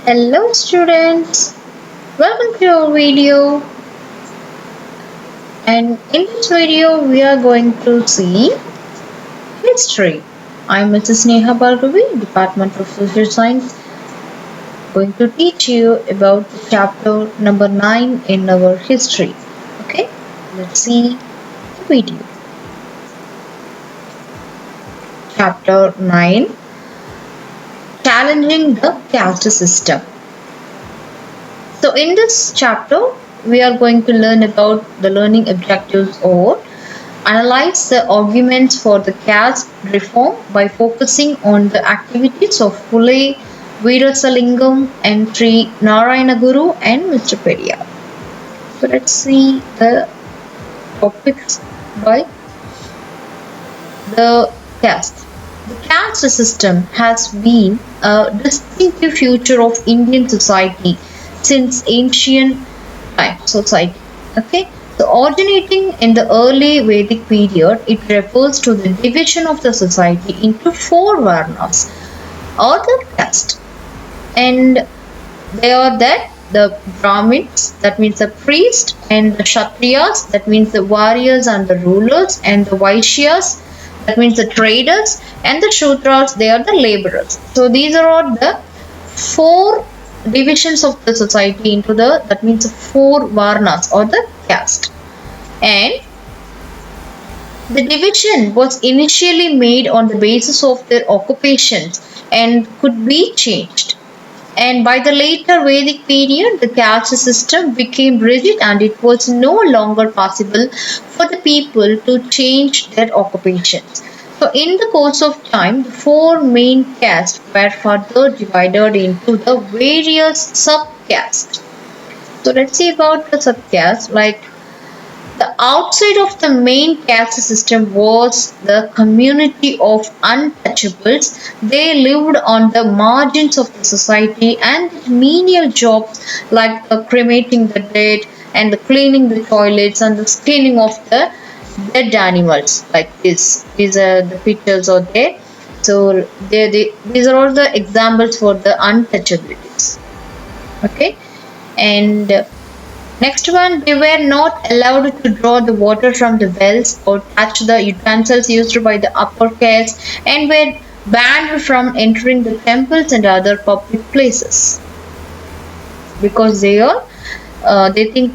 Hello students, welcome to our video, and in this video we are going to see history. I'm Mrs. Sneha Bhargavi, Department of Social Science, going to teach you about chapter number 9 in our history. Okay, let's see the video. Chapter 9, Challenging the Caste System. So in this chapter, we are going to learn about the learning objectives or analyze the arguments for the caste reform by focusing on the activities of Phule, Veerasalingam and Sree Narayana Guru and Mr. Periyar. So let's see the topics by the caste. The caste system has been a distinctive feature of Indian society since ancient time society. Okay, so originating in the early Vedic period, it refers to the division of the society into four varnas or the caste, and they are that the Brahmins, that means the priest, and the Kshatriyas, that means the warriors and the rulers, and the Vaishyas, that means the traders, and the Shudras, they are the laborers. So these are all the four divisions of the society into the, that means four varnas or the caste. And the division was initially made on the basis of their occupations and could be changed. And by the later Vedic period, the caste system became rigid and it was no longer possible for the people to change their occupations. So in the course of time, the four main castes were further divided into the various sub-castes. So let's see about the sub-castes. Like the outside of the main caste system was the community of untouchables. They lived on the margins of the society and menial jobs like cremating the dead and the cleaning the toilets and the skinning of the dead animals like this. These are the pictures out there. So these are all the examples for the untouchabilities. Okay, and next one, they were not allowed to draw the water from the wells or touch the utensils used by the upper caste and were banned from entering the temples and other public places because they think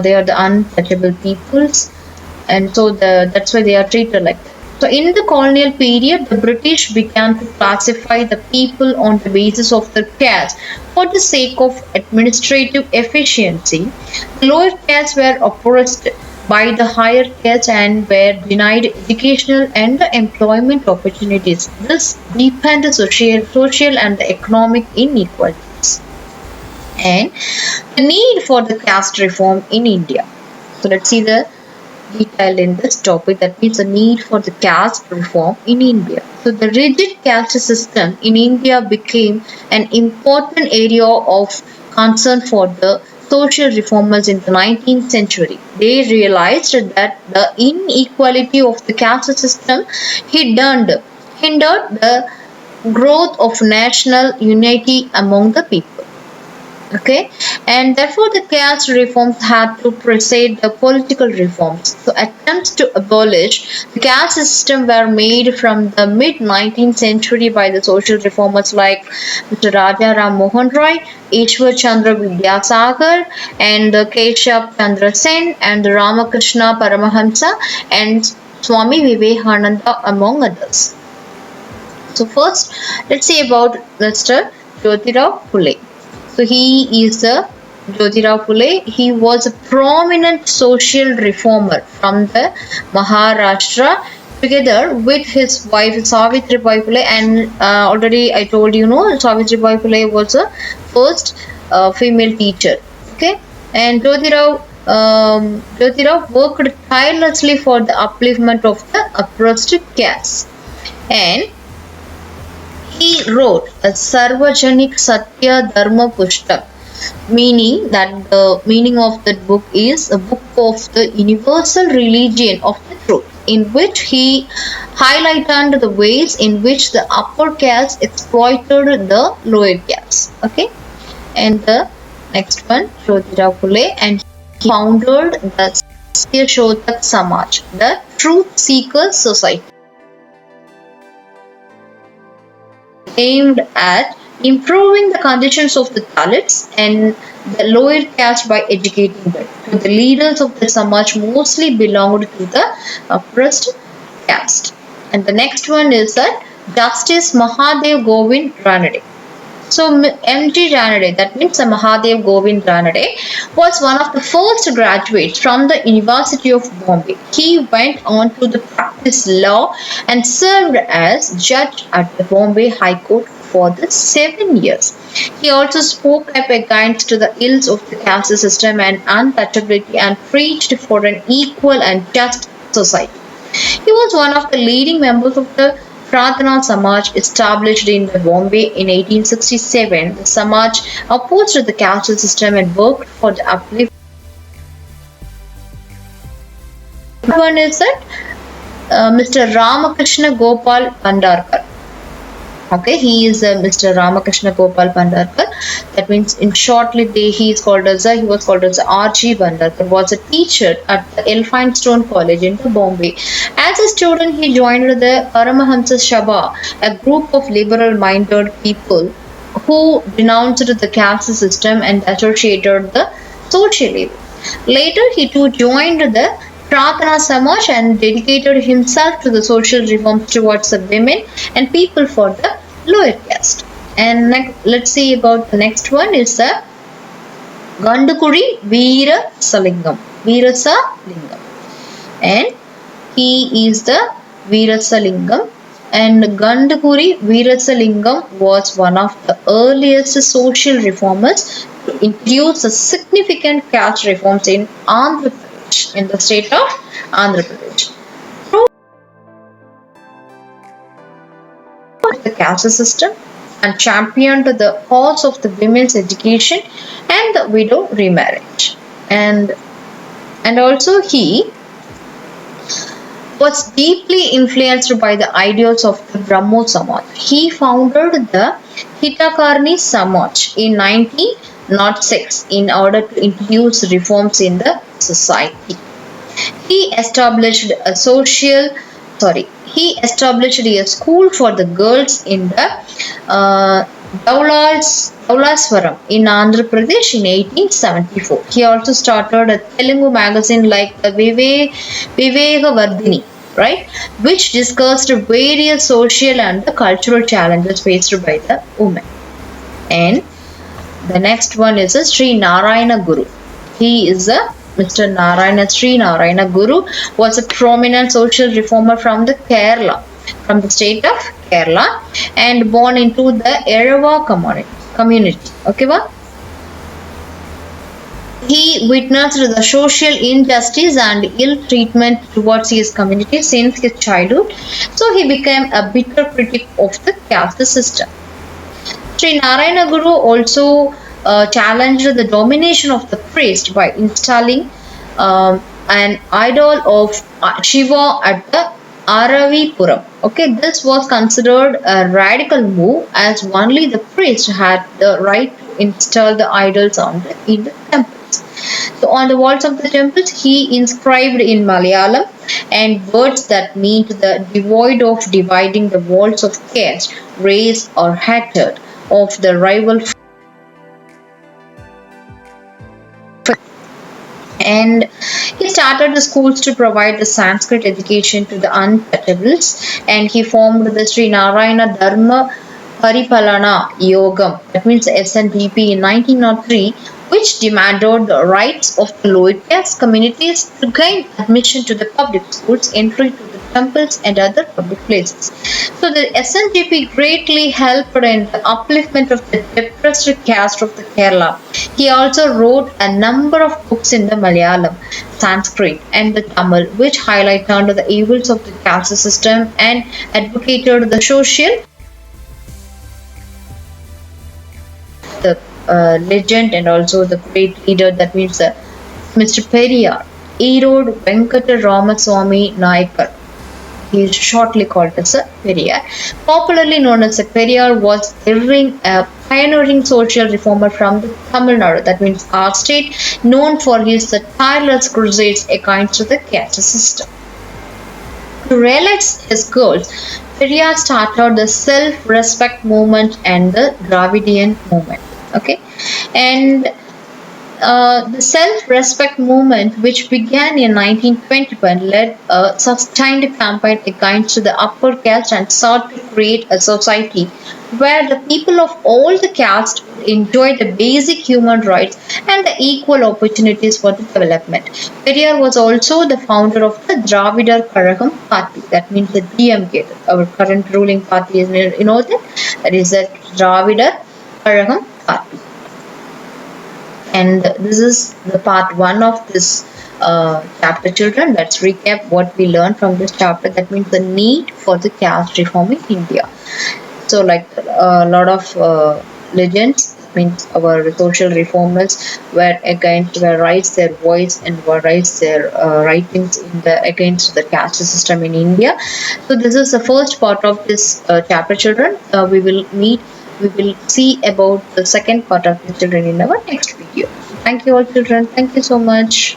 they are the untouchable peoples, and so that's why they are treated like that. So in the colonial period, the British began to classify the people on the basis of their caste for the sake of administrative efficiency. The lower castes were oppressed by the higher castes and were denied educational and employment opportunities. This deepened the social and the economic inequalities. And the need for the caste reform in India. So let's see the detail in this topic, that means the need for the caste reform in India. So the rigid caste system in India became an important area of concern for the social reformers in the 19th century. They realized that the inequality of the caste system hindered the growth of national unity among the people. Okay, and therefore the caste reforms had to precede the political reforms. So attempts to abolish the caste system were made from the mid 19th century by the social reformers like Mr. Raja Ram Mohan Roy, Ishwar Chandra Vidyasagar, and Chap.9 Sen, and Ramakrishna Paramahamsa, and Swami Vivekananda, among others. So first, let's see about Mr. Jyotirao Phule. So he is the Jyotirao Phule. He was a prominent social reformer from the Maharashtra, together with his wife Savitribai Phule, and already I told you know Savitribai Phule was the first female teacher. Okay, and Jyotirao worked tirelessly for the upliftment of the oppressed castes, and he wrote a Sarvajanik Satya Dharma Pushtak, meaning that the meaning of that book is a book of the universal religion of the truth, in which he highlighted the ways in which the upper caste exploited the lower caste. Okay, And the next one, Jyotirao Phule, and he founded the Shodak Samaj, the Truth Seekers Society, aimed at improving the conditions of the Dalits and the lower caste by educating them. So the leaders of the Samaj mostly belonged to the oppressed caste. And the next one is that Justice Mahadev Govind Ranade. So M.G. Ranade, that means Mahadev Govind Ranade, was one of the first graduates from the University of Bombay. He went on to the practice law and served as judge at the Bombay High Court for the 7 years. He also spoke up against the ills of the caste system and untouchability and preached for an equal and just society. He was one of the leading members of the Pradhana Samaj established in Bombay in 1867. The Samaj opposed the caste system and worked for the upliftment. One is that Mr. Ramakrishna Gopal Bhandarkar. Okay, he is Mr. Ramakrishna Gopal Bhandarkar. That means, in shortly, he was called as R.G. Bhandarkar. Was a teacher at the Elphinstone College in Bombay. As a student, he joined the Paramahamsa Sabha, a group of liberal-minded people who denounced the caste system and associated the social evil. Later, he too joined the Pradhana Samaj and dedicated himself to the social reforms towards the women and people for the lower caste. And let's see about the next one is the Gandukuri Veera Salingam. And he is the Veerasalingam. And Gandukuri Veerasalingam was one of the earliest social reformers to introduce the significant caste reforms in Andhra Pradesh, in the state of Andhra Pradesh. The caste system and championed the cause of the women's education and the widow remarriage. And also he was deeply influenced by the ideals of the Brahmo Samaj. He founded the Hitakarni Samaj in 1906 in order to introduce reforms in the society. He established a school for the girls in the Daulaswaram in Andhra Pradesh in 1874. He also started a Telugu magazine like the Vivekavardhini, right, which discussed various social and the cultural challenges faced by the women. And the next one is a Sree Narayana Guru. He is a Mr. Sree Narayana Guru was a prominent social reformer from the state of Kerala, and born into the Erava community. Okay, what? He witnessed the social injustice and ill treatment towards his community since his childhood, so he became a bitter critic of the caste system. Sree Narayana Guru also challenged the domination of the priest by installing an idol of Shiva at the Aravipuram. Okay, this was considered a radical move as only the priest had the right to install the idols in the temples. So on the walls of the temples, he inscribed in Malayalam and words that mean the devoid of dividing the walls of caste, race or hatred of the rival. And he started the schools to provide the Sanskrit education to the untouchables, and he formed the Sree Narayana Dharma Paripalana Yogam, that means SNDP, in 1903, which demanded the rights of the lower caste communities to gain admission to the public schools, entry to the temples and other public places. So the SNDP greatly helped in the upliftment of the depressed caste of the Kerala. He also wrote a number of books in the Malayalam, Sanskrit and the Tamil, which highlighted the evils of the caste system and advocated the social legend and also the great leader, that means Mr. Periyar, Erode Venkata Ramaswamy Nayakar. He is shortly called as a Periyar. Popularly known as a Periyar, was delivering a pioneering social reformer from the Tamil Nadu, that means our state, known for his tireless crusades against the caste system. To realize his goals, Periyar started the self-respect movement and the Dravidian movement. Okay, and the self-respect movement, which began in 1921, led a sustained campaign against the upper caste and sought to create a society where the people of all the castes would enjoy the basic human rights and the equal opportunities for the development. Periyar was also the founder of the Dravidar Karagam party, that means the DMK, our current ruling party is, that is the Dravidar Karagam party. And this is the part one of this chapter, children. Let's recap what we learned from this chapter. That means the need for the caste reform in India. So, like a lot of legends, means our social reformers were raised their voice and were raised their writings against the caste system in India. So, this is the first part of this chapter, children. We will see about the second part of the children in our next video. Thank you all, children. Thank you so much.